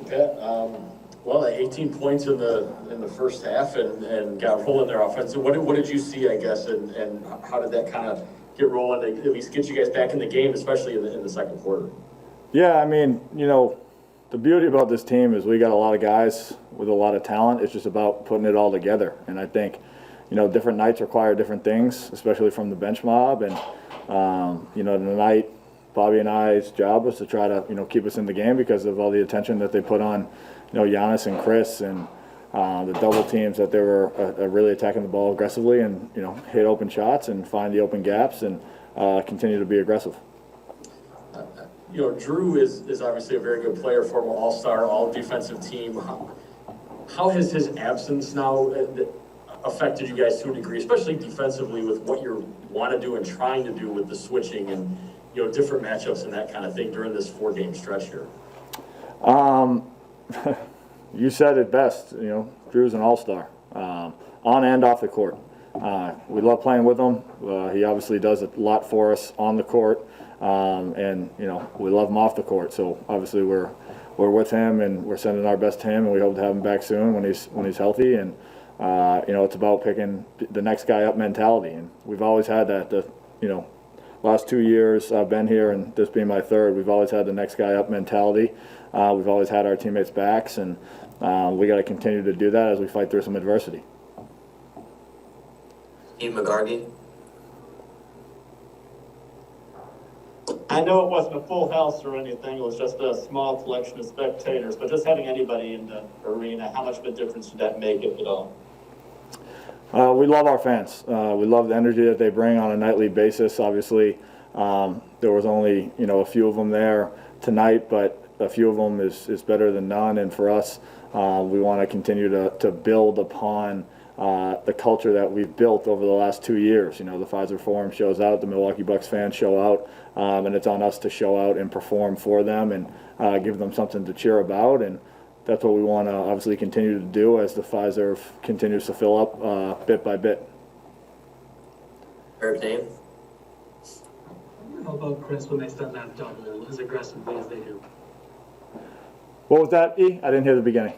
Yeah, well, 18 points in the first half and got rolling their offense. So what did you see, I guess, and how did that kind of get rolling to at least get you guys back in the game, especially in the second quarter? Yeah, I mean, the beauty about this team is we got a lot of guys with a lot of talent. It's just about putting it all together. And I think, different nights require different things, especially from the bench mob. And, tonight, Bobby and I's job was to try to, keep us in the game because of all the attention that they put on, Giannis and Chris and the double teams that they were really attacking the ball aggressively and, hit open shots and find the open gaps and continue to be aggressive. Drew is obviously a very good player, former all-star, all-defensive team. How has his absence now affected you guys to a degree, especially defensively with what you want to do and trying to do with the switching and, different matchups and that kind of thing during this 4-game stretch here? You said it best. Drew's an all-star, on and off the court. We love playing with him. He obviously does a lot for us on the court. And we love him off the court. So obviously we're with him and we're sending our best to him, and we hope to have him back soon when he's healthy. And it's about picking the next guy up mentality, and we've always had that. Last 2 years I've been here, and this being my third, we've always had the next guy up mentality. We've always had our teammates' backs, and we got to continue to do that as we fight through some adversity. Steve McGargy. I know it wasn't a full house or anything, it was just a small selection of spectators, but just having anybody in the arena, how much of a difference did that make, if at all? We love our fans. We love the energy that they bring on a nightly basis. Obviously, there was only a few of them there tonight, but a few of them is better than none. And for us, we want to continue to build upon the culture that we've built over the last 2 years. The Pfizer Forum shows out, the Milwaukee Bucks fans show out, and it's on us to show out and perform for them and give them something to cheer about. And that's what we want to obviously continue to do as the Pfizer continues to fill up bit by bit. Herb Dave. How about Chris when they start that double as aggressively as they do? What was that, E? I didn't hear the beginning.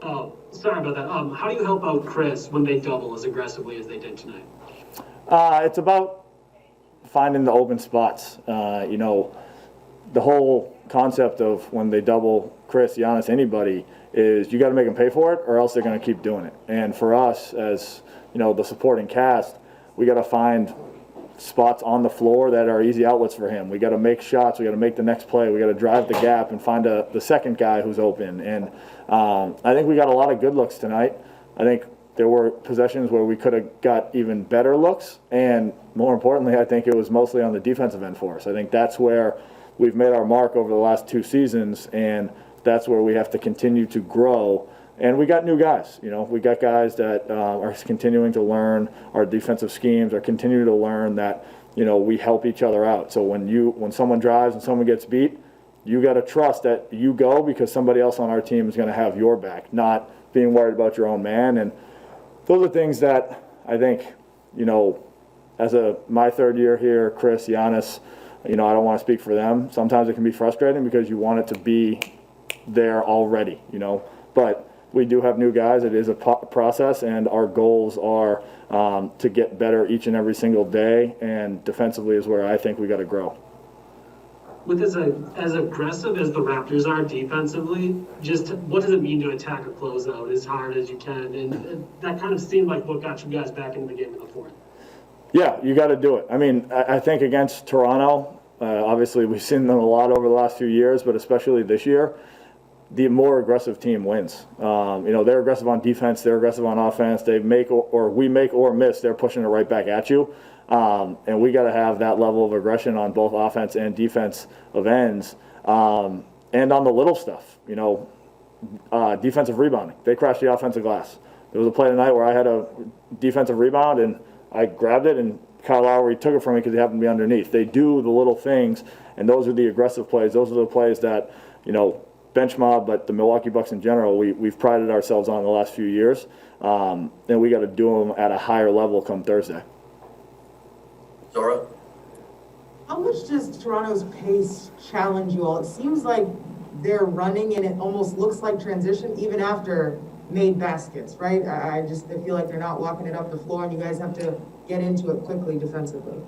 Oh, sorry about that. How do you help out Chris when they double as aggressively as they did tonight? It's about finding the open spots. The whole concept of when they double Chris, Giannis, anybody, is you got to make them pay for it or else they're going to keep doing it. And for us, as the supporting cast, we got to find spots on the floor that are easy outlets for him. We got to make shots. We got to make the next play. We got to drive the gap and find the second guy who's open. And I think we got a lot of good looks tonight. I think there were possessions where we could have got even better looks. And more importantly, I think it was mostly on the defensive end for us. I think that's where we've made our mark over the last 2 seasons, and that's where we have to continue to grow. And we got new guys. We got guys that are continuing to learn our defensive schemes, are continuing to learn that we help each other out. So when someone drives and someone gets beat, you got to trust that you go because somebody else on our team is going to have your back, not being worried about your own man. And those are things that I think as my third year here, Chris, Giannis, I don't want to speak for them. Sometimes it can be frustrating because you want it to be there already, But we do have new guys. It is a process, and our goals are to get better each and every single day, and defensively is where I think we got to grow. With as aggressive as the Raptors are defensively, just what does it mean to attack a closeout as hard as you can? And that kind of seemed like what got you guys back into the game in the fourth. Yeah, you got to do it. I mean, I think against Toronto, obviously we've seen them a lot over the last few years, but especially this year, the more aggressive team wins. They're aggressive on defense, they're aggressive on offense. They make we make or miss, they're pushing it right back at you. And we got to have that level of aggression on both offense and defense of ends. And on the little stuff, defensive rebounding. They crashed the offensive glass. There was a play tonight where I had a defensive rebound and I grabbed it and Kyle Lowry took it from me because he happened to be underneath. They do the little things, and those are the aggressive plays. Those are the plays that, bench mob, but the Milwaukee Bucks in general, we've prided ourselves on the last few years. And we got to do them at a higher level come Thursday. Zora? How much does Toronto's pace challenge you all? It seems like they're running and it almost looks like transition even after made baskets, right? I feel like they're not walking it up the floor and you guys have to get into it quickly defensively.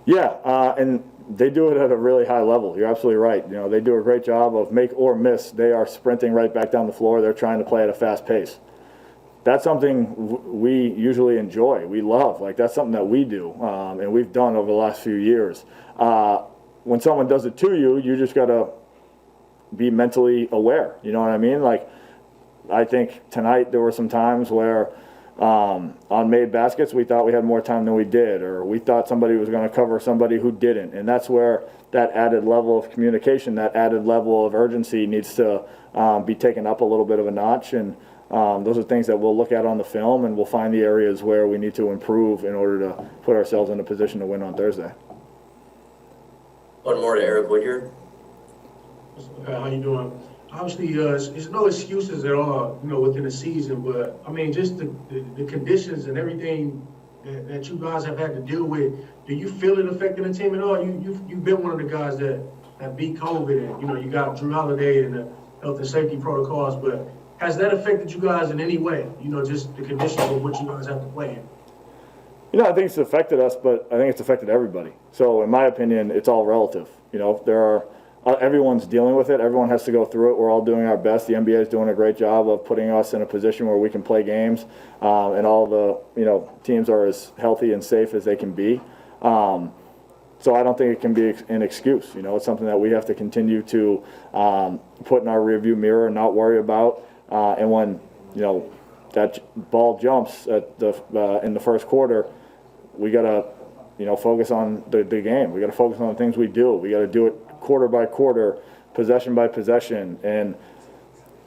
Yeah, and they do it at a really high level. You're absolutely right. You know, they do a great job of make or miss. They are sprinting right back down the floor. They're trying to play at a fast pace. That's something we usually enjoy. We love. Like, that's something that we do, and we've done over the last few years. When someone does it to you, you just got to be mentally aware. You know what I mean? Like, I think tonight there were some times where on made baskets, we thought we had more time than we did, or we thought somebody was going to cover somebody who didn't. And that's where that added level of communication, that added level of urgency needs to be taken up a little bit of a notch. And those are things that we'll look at on the film, and we'll find the areas where we need to improve in order to put ourselves in a position to win on Thursday. One more to Eric Woodyard. How you doing? Obviously, there's no excuses at all, you know, within the season. But I mean, just the conditions and everything that you guys have had to deal with. Do you feel it affecting the team at all? You've been one of the guys that beat COVID, and you know you got Drew Holiday and the health and safety protocols. But has that affected you guys in any way? You know, just the conditions of what you guys have to play in. You know, I think it's affected us, but I think it's affected everybody. So, in my opinion, it's all relative. You know, everyone's dealing with it. Everyone has to go through it. We're all doing our best. The NBA is doing a great job of putting us in a position where we can play games, and all the teams are as healthy and safe as they can be. So I don't think it can be an excuse. You know, it's something that we have to continue to put in our rearview mirror and not worry about. And when that ball jumps at in the first quarter, we gotta focus on the game. We gotta focus on the things we do. We gotta do it quarter by quarter, possession by possession, and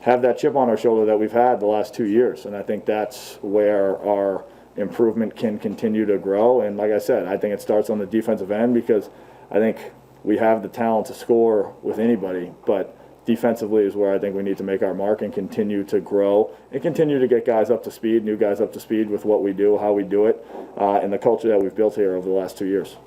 have that chip on our shoulder that we've had the last 2 years. And I think that's where our improvement can continue to grow. And like I said, I think it starts on the defensive end, because I think we have the talent to score with anybody, but defensively is where I think we need to make our mark and continue to grow and continue to get guys up to speed, new guys up to speed with what we do, how we do it, and the culture that we've built here over the last 2 years.